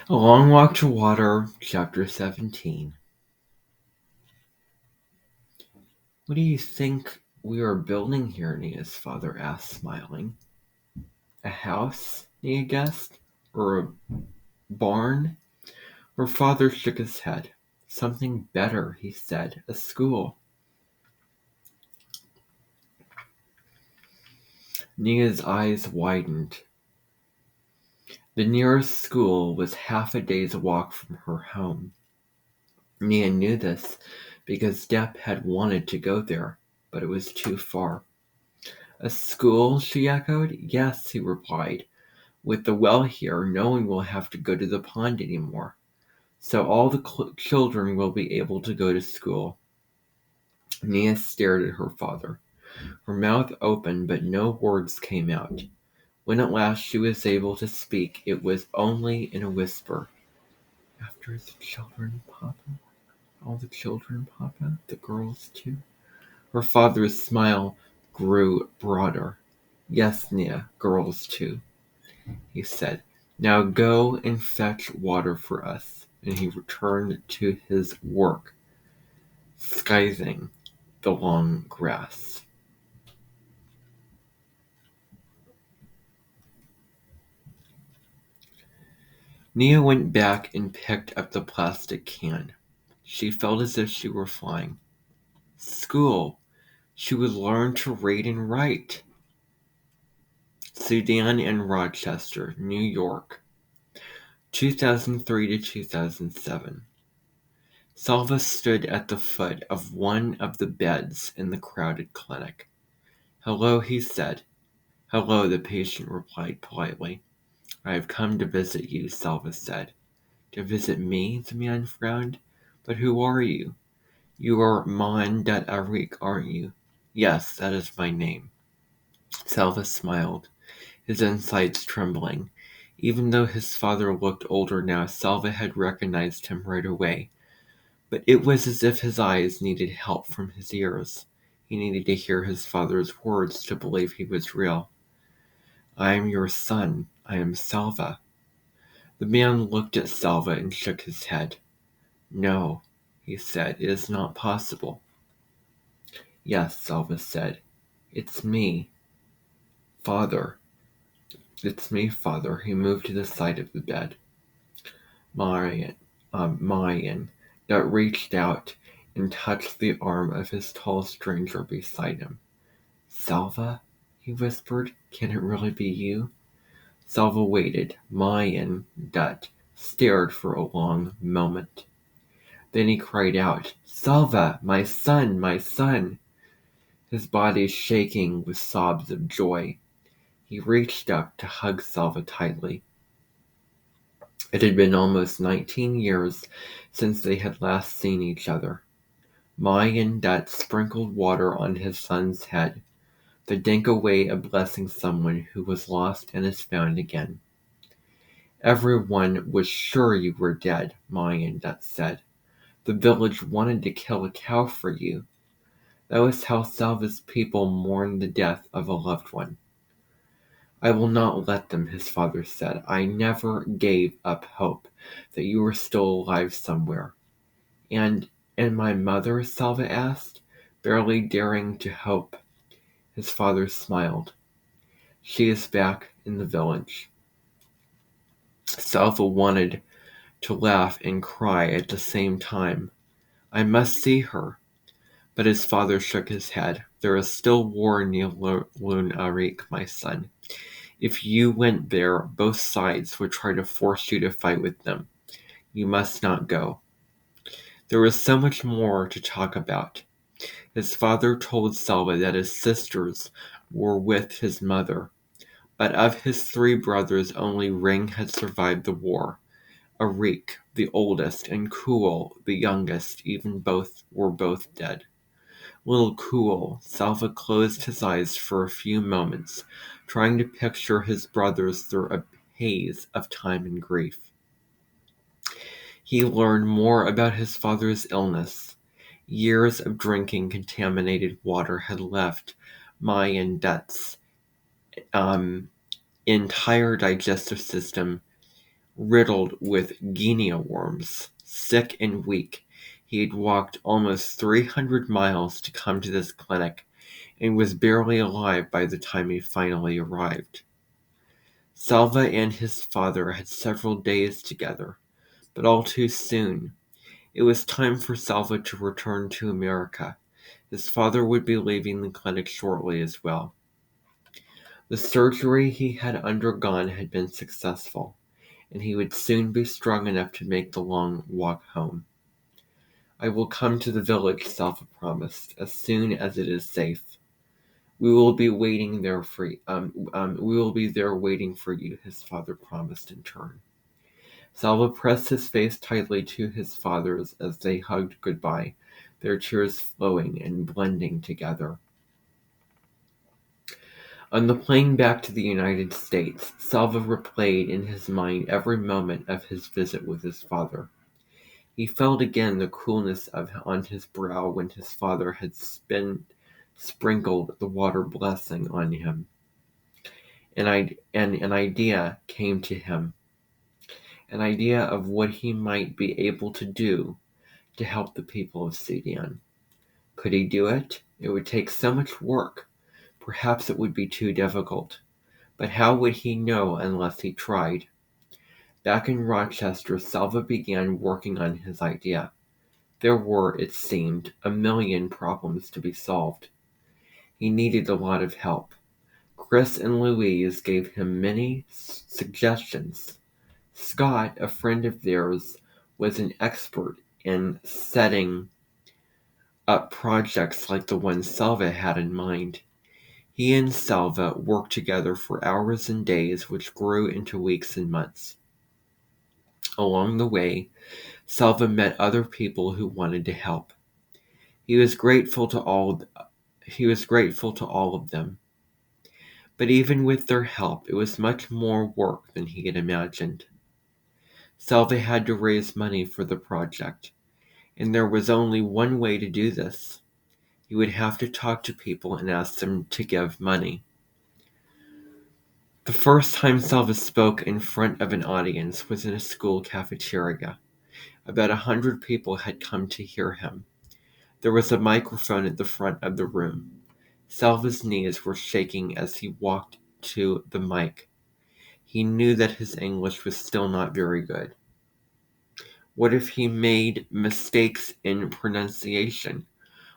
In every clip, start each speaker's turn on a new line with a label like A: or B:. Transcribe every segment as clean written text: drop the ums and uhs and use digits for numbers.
A: A Long Walk to Water, Chapter 17. What do you think we are building here? Nia's father asked, smiling. A house? Nia guessed. Or a barn? Her father shook his head. Something better, he said. A school. Nia's eyes widened. The nearest school was half a day's walk from her home. Nia knew this because Depp had wanted to go there, but it was too far. A school? She echoed. Yes, he replied. With the well here, no one will have to go to the pond anymore. So all the children will be able to go to school. Nia stared at her father. Her mouth opened, but no words came out. When at last she was able to speak, it was only in a whisper. After the children, Papa? All the children, Papa? The girls, too? Her father's smile grew broader. Yes, Nia, girls, too, he said. Now go and fetch water for us. And he returned to his work, scything the long grass. Nia went back and picked up the plastic can. She felt as if she were flying. School. She would learn to read and write. Sudan and Rochester, New York, 2003 to 2007. Salva stood at the foot of one of the beds in the crowded clinic. Hello, he said. Hello, the patient replied politely. I have come to visit you, Salva said. To visit me? The man frowned. But who are you? You are Maan Dat Arik, aren't you? Yes, that is my name. Salva smiled, his insides trembling. Even though his father looked older now, Salva had recognized him right away. But it was as if his eyes needed help from his ears. He needed to hear his father's words to believe he was real. I am your son. I am Salva. The man looked at Salva and shook his head. No, he said, it is not possible. Yes, Salva said. It's me. Father. It's me, Father. He moved to the side of the bed. Mayan, that reached out and touched the arm of his tall stranger beside him. Salva? He whispered. Can it really be you? Salva waited. Mayan, Dut, stared for a long moment. Then he cried out, Salva, my son, my son! His body shaking with sobs of joy. He reached up to hug Salva tightly. It had been almost 19 years since they had last seen each other. Mayan Dut sprinkled water on his son's head, the Dinka way of blessing someone who was lost and is found again. Everyone was sure you were dead, Mayan Dut said. The village wanted to kill a cow for you. That was how Salva's people mourned the death of a loved one. I will not let them, his father said. I never gave up hope that you were still alive somewhere. And my mother? Salva asked, barely daring to hope. His father smiled. She is back in the village. Salva wanted to laugh and cry at the same time. I must see her. But his father shook his head. There is still war near Lun Arik, my son. If you went there, both sides would try to force you to fight with them. You must not go. There was so much more to talk about. His father told Salva that his sisters were with his mother, but of his 3 brothers only Ring had survived the war. Arik, the oldest, and Kual, the youngest, were both dead. Little Kual, Salva closed his eyes for a few moments, trying to picture his brothers through a haze of time and grief. He learned more about his father's illness. Years of drinking contaminated water had left Mayan Dut's entire digestive system riddled with guinea worms. Sick and weak, he had walked almost 300 miles to come to this clinic and was barely alive by the time he finally arrived. Salva and his father had several days together, but all too soon. It was time for Salva to return to America. His father would be leaving the clinic shortly as well. The surgery he had undergone had been successful, and he would soon be strong enough to make the long walk home. "I will come to the village," Salva promised, "as soon as it is safe. We will be waiting there for we will be there waiting for you," his father promised in turn. Salva pressed his face tightly to his father's as they hugged goodbye, their tears flowing and blending together. On the plane back to the United States, Salva replayed in his mind every moment of his visit with his father. He felt again the coolness on his brow when his father had sprinkled the water blessing on him. And an idea came to him, an idea of what he might be able to do to help the people of Sudan. Could he do it? It would take so much work. Perhaps it would be too difficult. But how would he know unless he tried? Back in Rochester, Salva began working on his idea. There were, it seemed, a million problems to be solved. He needed a lot of help. Chris and Louise gave him many suggestions. Scott, a friend of theirs, was an expert in setting up projects like the one Salva had in mind. He and Salva worked together for hours and days, which grew into weeks and months. Along the way, Salva met other people who wanted to help. He was grateful to all of them. But even with their help, it was much more work than he had imagined. Salva had to raise money for the project, and there was only one way to do this. He would have to talk to people and ask them to give money. The first time Salva spoke in front of an audience was in a school cafeteria. About 100 people had come to hear him. There was a microphone at the front of the room. Salva's knees were shaking as he walked to the mic. He knew that his English was still not very good. What if he made mistakes in pronunciation?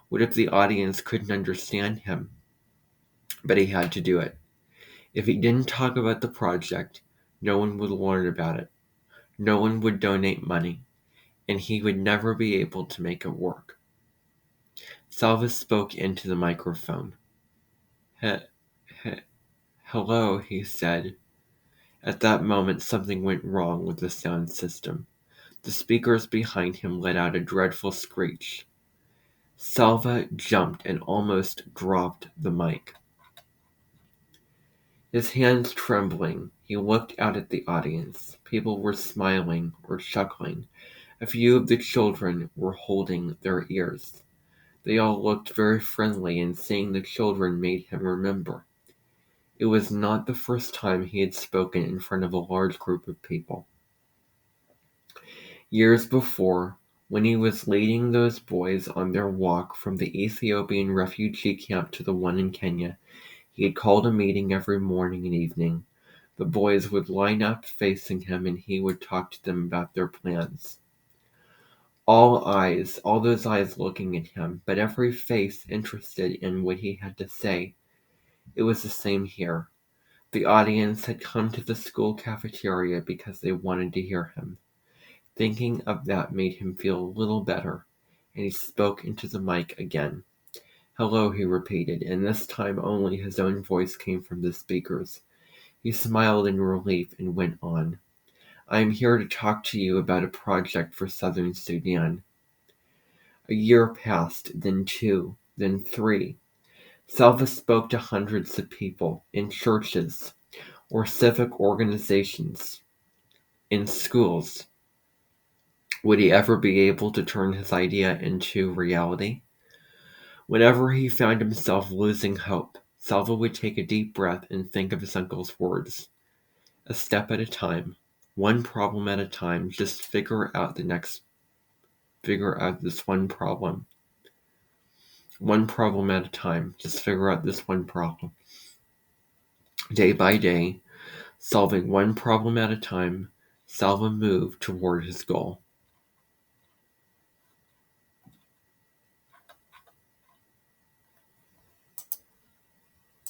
A: What if the audience couldn't understand him? But he had to do it. If he didn't talk about the project, no one would learn about it. No one would donate money, and he would never be able to make it work. Salva spoke into the microphone. Hello, he said. At that moment, something went wrong with the sound system. The speakers behind him let out a dreadful screech. Salva jumped and almost dropped the mic. His hands trembling, he looked out at the audience. People were smiling or chuckling. A few of the children were holding their ears. They all looked very friendly, and seeing the children made him remember. It was not the first time he had spoken in front of a large group of people. Years before, when he was leading those boys on their walk from the Ethiopian refugee camp to the one in Kenya, he had called a meeting every morning and evening. The boys would line up facing him, and he would talk to them about their plans. All those eyes looking at him, but every face interested in what he had to say. It was the same here. The audience had come to the school cafeteria because they wanted to hear him. Thinking of that made him feel a little better, and he spoke into the mic again. "Hello," he repeated, and this time only his own voice came from the speakers. He smiled in relief and went on. "I am here to talk to you about a project for Southern Sudan." A year passed, then 2, then 3. Salva spoke to hundreds of people, in churches, or civic organizations, in schools. Would he ever be able to turn his idea into reality? Whenever he found himself losing hope, Salva would take a deep breath and think of his uncle's words. A step at a time. one problem at a time. Just figure out this one problem. One problem at a time. Just figure out this one problem. Day by day, solving one problem at a time, Salva moved toward his goal.